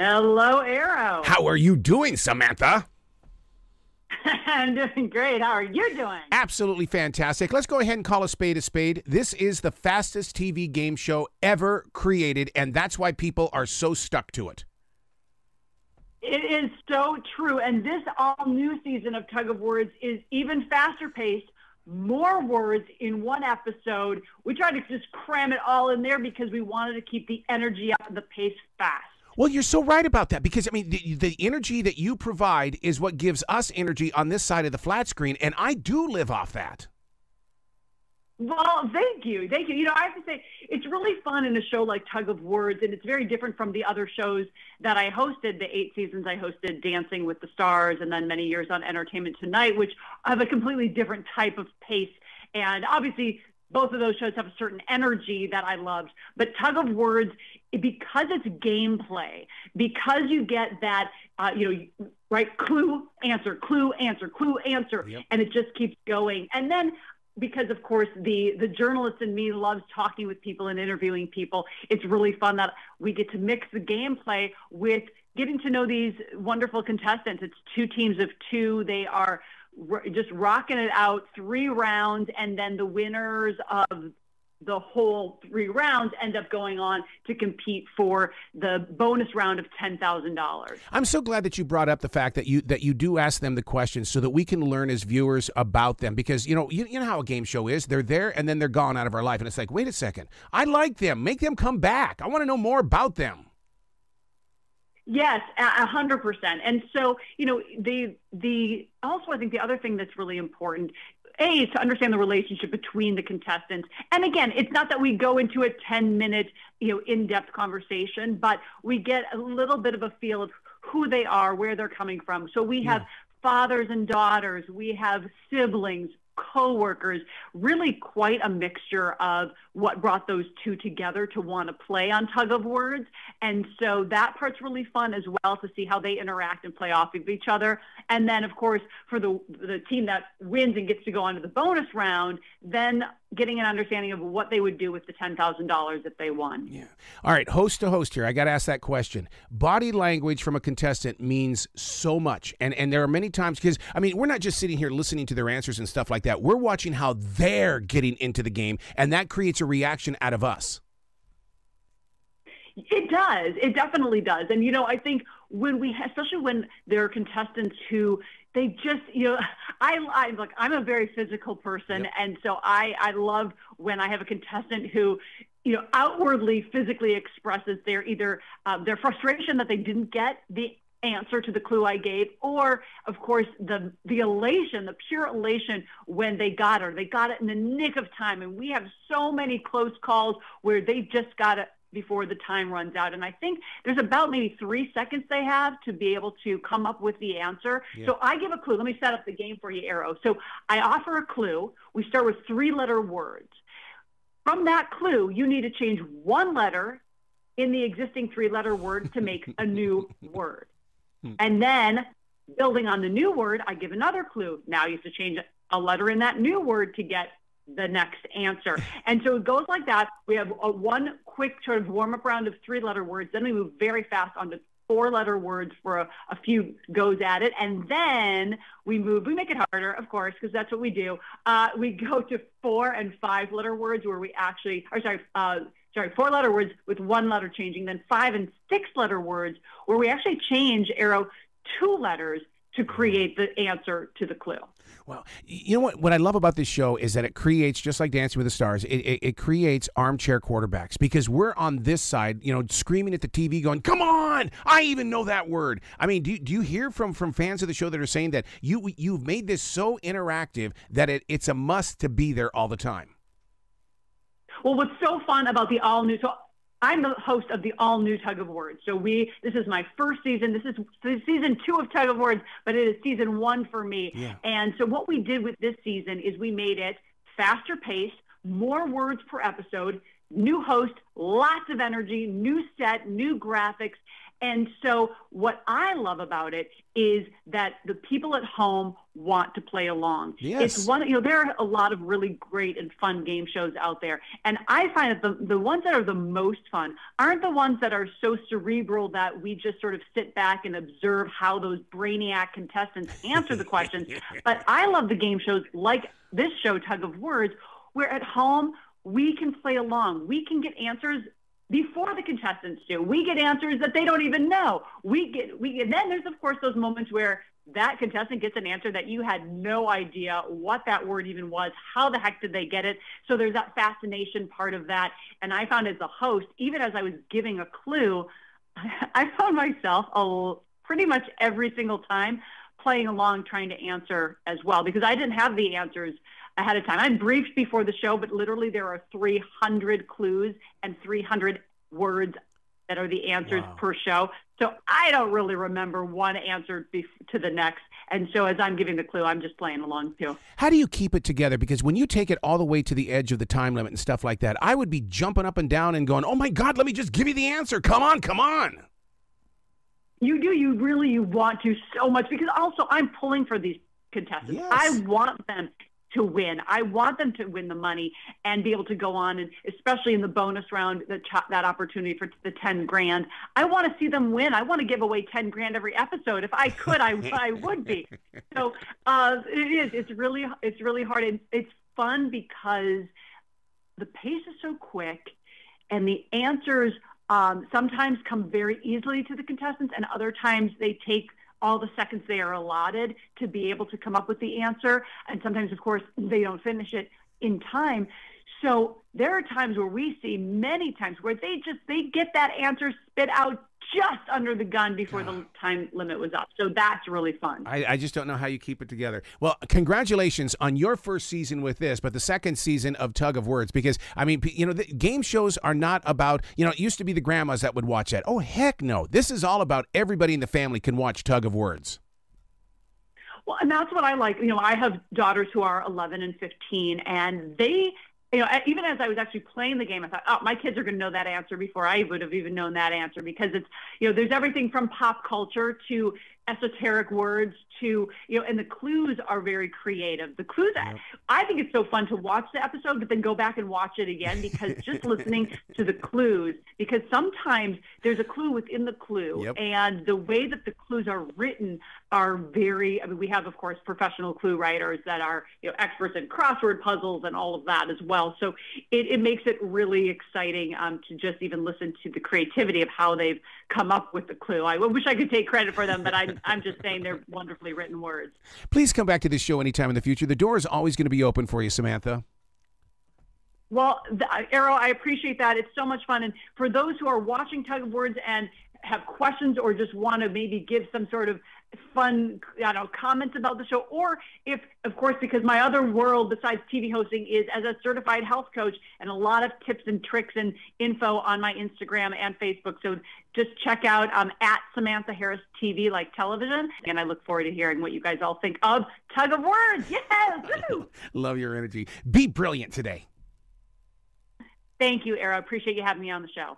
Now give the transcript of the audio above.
Hello, Arrow. How are you doing, Samantha? I'm doing great. How are you doing? Absolutely fantastic. Let's go ahead and call a spade a spade. This is the fastest TV game show ever created, and that's why people are so stuck to it. It is so true. And this all-new season of Tug of Words is even faster paced, more words in one episode. We tried to just cram it all in there because we wanted to keep the energy up and the pace fast. Well, you're so right about that because, I mean, the energy that you provide is what gives us energy on this side of the flat screen, and I do live off that. Well, thank you. Thank you. You know, I have to say, it's really fun in a show like Tug of Words, and it's very different from the other shows that I hosted, the 8 seasons I hosted Dancing with the Stars, and then many years on Entertainment Tonight, which have a completely different type of pace. And obviously, both of those shows have a certain energy that I loved. But Tug of Words, because it's gameplay, because you get that, right, clue, answer, clue, answer, clue, answer, Yep. and it just keeps going. And then because, of course, the journalist in me loves talking with people and interviewing people, it's really fun that we get to mix the gameplay with getting to know these wonderful contestants. It's 2 teams of 2. They are just rocking it out 3 rounds, and then the winners of the whole 3 rounds end up going on to compete for the bonus round of $10,000. I'm so glad that you brought up the fact that you do ask them the questions so that we can learn as viewers about them, because you know how a game show is. They're there and then they're gone out of our life, and it's like, wait a second, I like them, make them come back, I want to know more about them. Yes, 100%. And so, you know, also I think the other thing that's really important, is to understand the relationship between the contestants. And again, it's not that we go into a 10-minute, in-depth conversation, but we get a little bit of a feel of who they are, where they're coming from. So we have fathers and daughters, we have siblings, co-workers, really quite a mixture of what brought those 2 together to want to play on Tug of Words. And so that part's really fun as well, to see how they interact and play off of each other. And then, of course, for the team that wins and gets to go on to the bonus round, then getting an understanding of what they would do with the $10,000 if they won. Yeah. All right, host to host here, I got to ask that question. Body language from a contestant means so much. And there are many times, because, I mean, we're not just sitting here listening to their answers and stuff like that. We're watching how they're getting into the game, and that creates a reaction out of us. It does. It definitely does. And, I think especially when there are contestants who they just, I'm a very physical person. Yep. And so I love when I have a contestant who, outwardly physically expresses their frustration that they didn't get the answer to the clue I gave, or of course the elation, the pure elation when they got her. They got it in the nick of time. And we have so many close calls where they just got it before the time runs out. And I think there's about maybe 3 seconds they have to be able to come up with the answer. Yeah. So I give a clue. Let me set up the game for you, Arrow. So I offer a clue. We start with 3-letter words. From that clue, you need to change 1 letter in the existing 3-letter word to make a new word. And then, building on the new word, I give another clue. Now you have to change a letter in that new word to get the next answer. And so it goes like that. We have one quick sort of warm-up round of 3-letter words. Then we move very fast onto 4-letter words for a few goes at it. And then we make it harder, of course, because that's what we do. We go to 4- and 5-letter words where we actually, 4-letter words with 1 letter changing, then 5- and 6-letter words where we actually change, Arrow, 2 letters to create the answer to the clue. Well, you know what I love about this show is that it creates, just like Dancing with the Stars, it creates armchair quarterbacks, because we're on this side, screaming at the TV going, come on, I even know that word. I mean, do you hear from fans of the show that are saying that you've made this so interactive that it's a must to be there all the time? Well, what's so fun about the all-new, so I'm the host of the all-new Tug of Words. So this is my first season. This is season 2 of Tug of Words, but it is season 1 for me. Yeah. And so what we did with this season is we made it faster paced, more words per episode, new host, lots of energy, new set, new graphics. And so what I love about it is that the people at home want to play along. Yes. It's one, there are a lot of really great and fun game shows out there. And I find that the ones that are the most fun aren't the ones that are so cerebral that we just sort of sit back and observe how those brainiac contestants answer the questions. But I love the game shows like this show, Tug of Words, where at home we can play along. We can get answers before the contestants do. We get answers that they don't even know. And then there's, of course, those moments where that contestant gets an answer that you had no idea what that word even was. How the heck did they get it? So there's that fascination part of that. And I found as a host, even as I was giving a clue, I found myself pretty much every single time playing along, trying to answer as well, because I didn't have the answers ahead of time. I'm briefed before the show, but literally there are 300 clues and 300 words that are the answers per show. So I don't really remember one answer to the next. And so as I'm giving the clue, I'm just playing along too. How do you keep it together? Because when you take it all the way to the edge of the time limit and stuff like that, I would be jumping up and down and going, oh my God, let me just give you the answer. Come on, come on. You do. You want to so much, because also I'm pulling for these contestants. Yes. I want them to win. I want them to win the money and be able to go on, and especially in the bonus round, that opportunity for the 10 grand. I want to see them win. I want to give away 10 grand every episode. If I could, I would be. So it is. It's really hard. And it's fun because the pace is so quick, and the answers sometimes come very easily to the contestants, and other times they take all the seconds they are allotted to be able to come up with the answer. And sometimes, of course, they don't finish it in time. So there are times where we see many times where they get that answer spit out just under the gun before the time limit was up. So that's really fun. I just don't know how you keep it together. Well, congratulations on your first season with this, but the second season of Tug of Words, because, I mean, the game shows are not about, it used to be the grandmas that would watch that. Oh, heck no. This is all about everybody in the family can watch Tug of Words. Well, and that's what I like. I have daughters who are 11 and 15, and they, even as I was actually playing the game, I thought, oh, my kids are going to know that answer before I would have even known that answer, because it's, there's everything from pop culture to esoteric words to, and the clues are very creative. The clues, yep. I think it's so fun to watch the episode, but then go back and watch it again, because just listening to the clues, because sometimes there's a clue within the clue, yep. And the way that the clues are written are very, we have, of course, professional clue writers that are, experts in crossword puzzles and all of that as well. So it makes it really exciting to just even listen to the creativity of how they've come up with the clue. I wish I could take credit for them, but I'm just saying they're wonderfully written words. Please come back to this show anytime in the future. The door is always going to be open for you, Samantha. Well, Arrow, I appreciate that. It's so much fun. And for those who are watching Tug of Words and have questions or just want to maybe give some sort of fun, comments about the show, or if, of course, because my other world besides TV hosting is as a certified health coach, and a lot of tips and tricks and info on my Instagram and Facebook. So just check out at Samantha Harris TV, like television. And I look forward to hearing what you guys all think of Tug of Words. Yes! Woo! Love your energy. Be brilliant today. Thank you, Era. Appreciate you having me on the show.